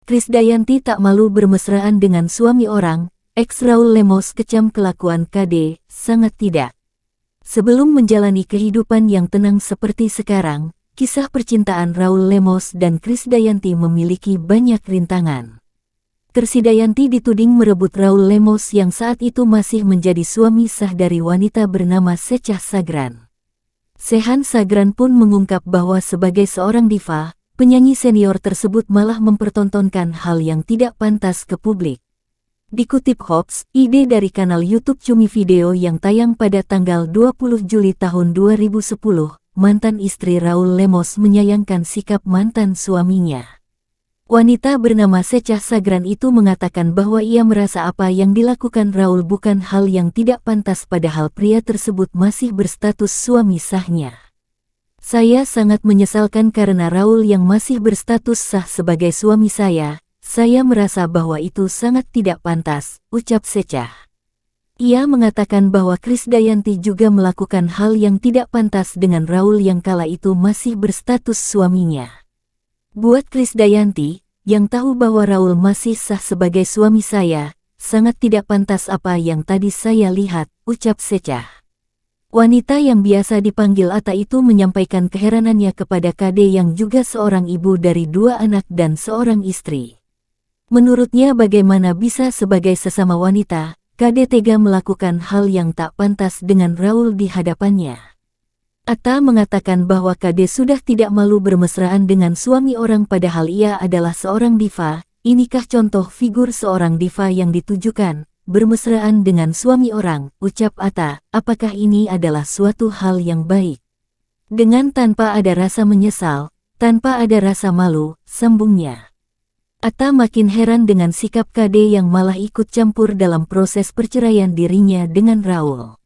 Krisdayanti tak malu bermesraan dengan suami orang, ex Raul Lemos kecam kelakuan KD, sangat tidak. Sebelum menjalani kehidupan yang tenang seperti sekarang, kisah percintaan Raul Lemos dan Krisdayanti memiliki banyak rintangan. Krisdayanti dituding merebut Raul Lemos yang saat itu masih menjadi suami sah dari wanita bernama Secah Sagran. Sehan Sagran pun mengungkap bahwa sebagai seorang diva, penyanyi senior tersebut malah mempertontonkan hal yang tidak pantas ke publik. Dikutip Hops, ide dari kanal YouTube Cumi Video yang tayang pada tanggal 20 Juli tahun 2010, mantan istri Raul Lemos menyayangkan sikap mantan suaminya. Wanita bernama Secah Sagran itu mengatakan bahwa ia merasa apa yang dilakukan Raul bukan hal yang tidak pantas padahal pria tersebut masih berstatus suami sahnya. Saya sangat menyesalkan karena Raul yang masih berstatus sah sebagai suami saya merasa bahwa itu sangat tidak pantas, ucap Secah. Ia mengatakan bahwa Krisdayanti juga melakukan hal yang tidak pantas dengan Raul yang kala itu masih berstatus suaminya. Buat Krisdayanti, yang tahu bahwa Raul masih sah sebagai suami saya, sangat tidak pantas apa yang tadi saya lihat, ucap Secah. Wanita yang biasa dipanggil Ata itu menyampaikan keheranannya kepada KD yang juga seorang ibu dari 2 anak dan seorang istri. Menurutnya bagaimana bisa sebagai sesama wanita, KD tega melakukan hal yang tak pantas dengan Raul di hadapannya. Ata mengatakan bahwa KD sudah tidak malu bermesraan dengan suami orang padahal ia adalah seorang diva. Inikah contoh figur seorang diva yang ditujukan, bermesraan dengan suami orang, ucap Ata, apakah ini adalah suatu hal yang baik? Dengan tanpa ada rasa menyesal, tanpa ada rasa malu, sambungnya. Ata makin heran dengan sikap KD yang malah ikut campur dalam proses perceraian dirinya dengan Raul.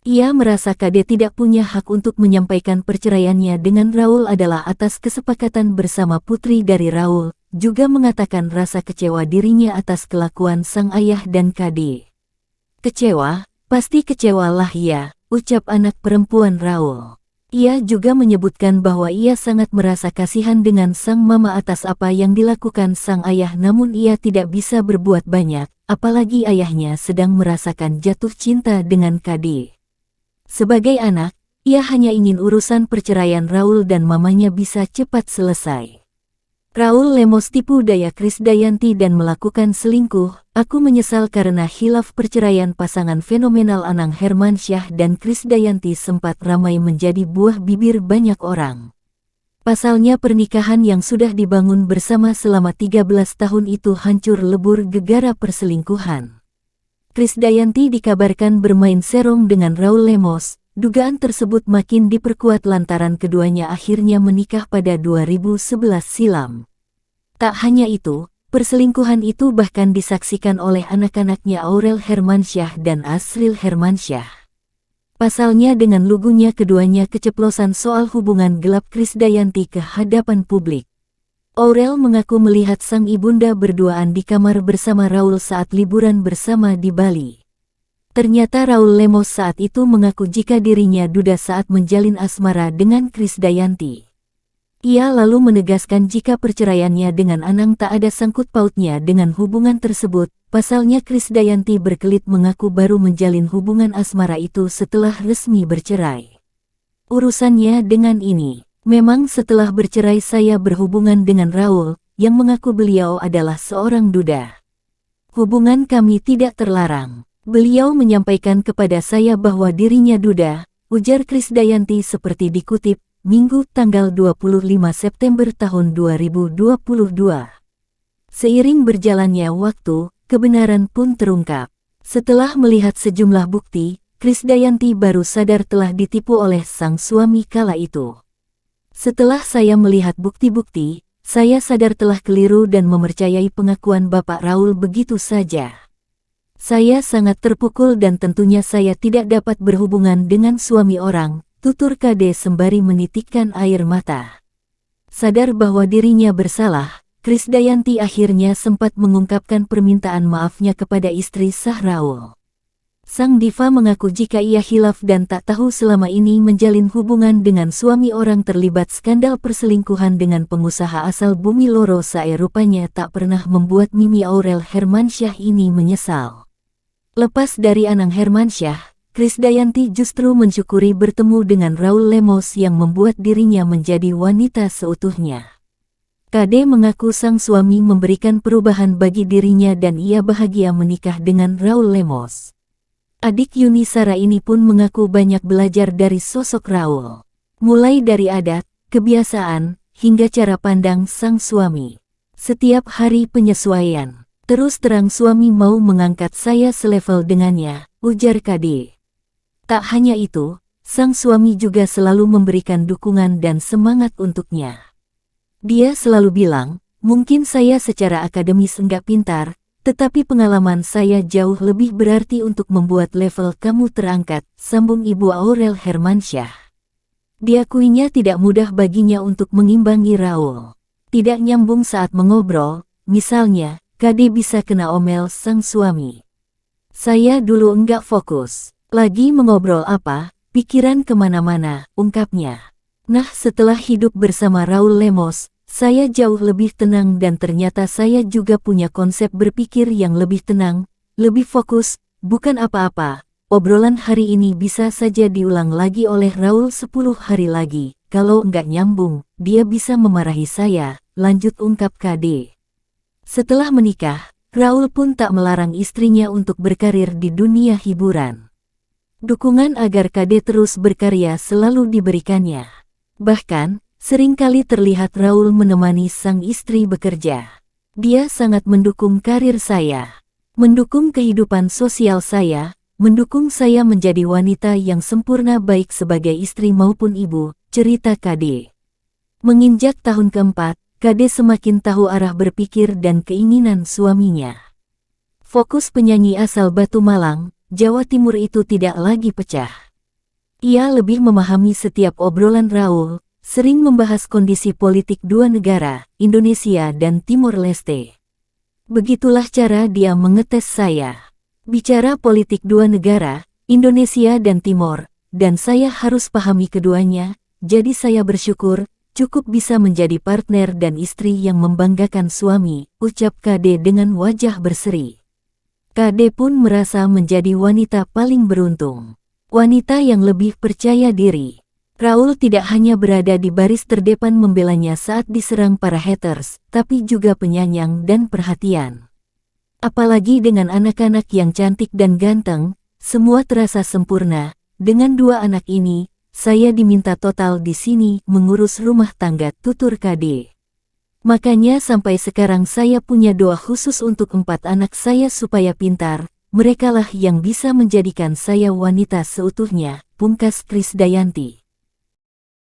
Ia merasa KD tidak punya hak untuk menyampaikan perceraiannya dengan Raul adalah atas kesepakatan bersama putri dari Raul, juga mengatakan rasa kecewa dirinya atas kelakuan sang ayah dan KD. Kecewa, pasti kecewalah ya, ucap anak perempuan Raul. Ia juga menyebutkan bahwa ia sangat merasa kasihan dengan sang mama atas apa yang dilakukan sang ayah namun ia tidak bisa berbuat banyak, apalagi ayahnya sedang merasakan jatuh cinta dengan KD. Sebagai anak, ia hanya ingin urusan perceraian Raul dan mamanya bisa cepat selesai. Raul Lemos tipu daya Krisdayanti dan melakukan selingkuh. Aku menyesal karena khilaf perceraian pasangan fenomenal Anang Hermansyah dan Krisdayanti sempat ramai menjadi buah bibir banyak orang. Pasalnya pernikahan yang sudah dibangun bersama selama 13 tahun itu hancur lebur gegara perselingkuhan. Krisdayanti dikabarkan bermain serong dengan Raul Lemos. Dugaan tersebut makin diperkuat lantaran keduanya akhirnya menikah pada 2011 silam. Tak hanya itu, perselingkuhan itu bahkan disaksikan oleh anak-anaknya Aurel Hermansyah dan Asril Hermansyah. Pasalnya dengan lugunya keduanya keceplosan soal hubungan gelap Krisdayanti ke hadapan publik. Aurel mengaku melihat sang ibunda berduaan di kamar bersama Raul saat liburan bersama di Bali. Ternyata Raul Lemos saat itu mengaku jika dirinya duda saat menjalin asmara dengan Krisdayanti. Ia lalu menegaskan jika perceraiannya dengan Anang tak ada sangkut pautnya dengan hubungan tersebut. Pasalnya Krisdayanti berkelit mengaku baru menjalin hubungan asmara itu setelah resmi bercerai. Urusannya dengan ini, memang setelah bercerai saya berhubungan dengan Raul, yang mengaku beliau adalah seorang duda. Hubungan kami tidak terlarang. Beliau menyampaikan kepada saya bahwa dirinya duda, ujar Krisdayanti seperti dikutip, Minggu tanggal 25 September tahun 2022. Seiring berjalannya waktu, kebenaran pun terungkap. Setelah melihat sejumlah bukti, Krisdayanti baru sadar telah ditipu oleh sang suami kala itu. Setelah saya melihat bukti-bukti, saya sadar telah keliru dan mempercayai pengakuan Bapak Raul begitu saja. Saya sangat terpukul dan tentunya saya tidak dapat berhubungan dengan suami orang, tutur KD sembari menitikkan air mata. Sadar bahwa dirinya bersalah, Krisdayanti akhirnya sempat mengungkapkan permintaan maafnya kepada istri sah Raul. Sang diva mengaku jika ia hilaf dan tak tahu selama ini menjalin hubungan dengan suami orang terlibat skandal perselingkuhan dengan pengusaha asal Bumi Loro Sae, rupanya tak pernah membuat Mimi Aurel Hermansyah ini menyesal. Lepas dari Anang Hermansyah, Krisdayanti justru mensyukuri bertemu dengan Raul Lemos yang membuat dirinya menjadi wanita seutuhnya. Kade mengaku sang suami memberikan perubahan bagi dirinya dan ia bahagia menikah dengan Raul Lemos. Adik Yuni Sara ini pun mengaku banyak belajar dari sosok Raul. Mulai dari adat, kebiasaan, hingga cara pandang sang suami. Setiap hari penyesuaian. Terus terang suami mau mengangkat saya selevel dengannya, ujar Kade. Tak hanya itu, sang suami juga selalu memberikan dukungan dan semangat untuknya. Dia selalu bilang, mungkin saya secara akademis enggak pintar, tetapi pengalaman saya jauh lebih berarti untuk membuat level kamu terangkat, sambung Ibu Aurel Hermansyah. Diakuinya tidak mudah baginya untuk mengimbangi Raul. Tidak nyambung saat mengobrol, misalnya, Kade bisa kena omel sang suami. Saya dulu enggak fokus, lagi mengobrol apa, pikiran kemana-mana, ungkapnya. Nah, setelah hidup bersama Raul Lemos, saya jauh lebih tenang dan ternyata saya juga punya konsep berpikir yang lebih tenang, lebih fokus, bukan apa-apa. Obrolan hari ini bisa saja diulang lagi oleh Raul 10 hari lagi. Kalau enggak nyambung, dia bisa memarahi saya, lanjut ungkap Kade. Setelah menikah, Raul pun tak melarang istrinya untuk berkarir di dunia hiburan. Dukungan agar Kade terus berkarya selalu diberikannya. Bahkan, seringkali terlihat Raul menemani sang istri bekerja. Dia sangat mendukung karir saya, mendukung kehidupan sosial saya, mendukung saya menjadi wanita yang sempurna baik sebagai istri maupun ibu, cerita Kade. Menginjak tahun keempat, Kade semakin tahu arah berpikir dan keinginan suaminya. Fokus penyanyi asal Batu Malang, Jawa Timur itu tidak lagi pecah. Ia lebih memahami setiap obrolan Raul, sering membahas kondisi politik dua negara, Indonesia dan Timor Leste. Begitulah cara dia mengetes saya. Bicara politik dua negara, Indonesia dan Timor, dan saya harus pahami keduanya, jadi saya bersyukur, cukup bisa menjadi partner dan istri yang membanggakan suami, ucap Kade dengan wajah berseri. Kade pun merasa menjadi wanita paling beruntung. Wanita yang lebih percaya diri. Raul tidak hanya berada di baris terdepan membelanya saat diserang para haters, tapi juga penyayang dan perhatian. Apalagi dengan anak-anak yang cantik dan ganteng, semua terasa sempurna. Dengan dua anak ini, saya diminta total di sini mengurus rumah tangga, tutur Kade. Makanya sampai sekarang saya punya doa khusus untuk 4 anak saya supaya pintar, merekalah yang bisa menjadikan saya wanita seutuhnya, pungkas Krisdayanti.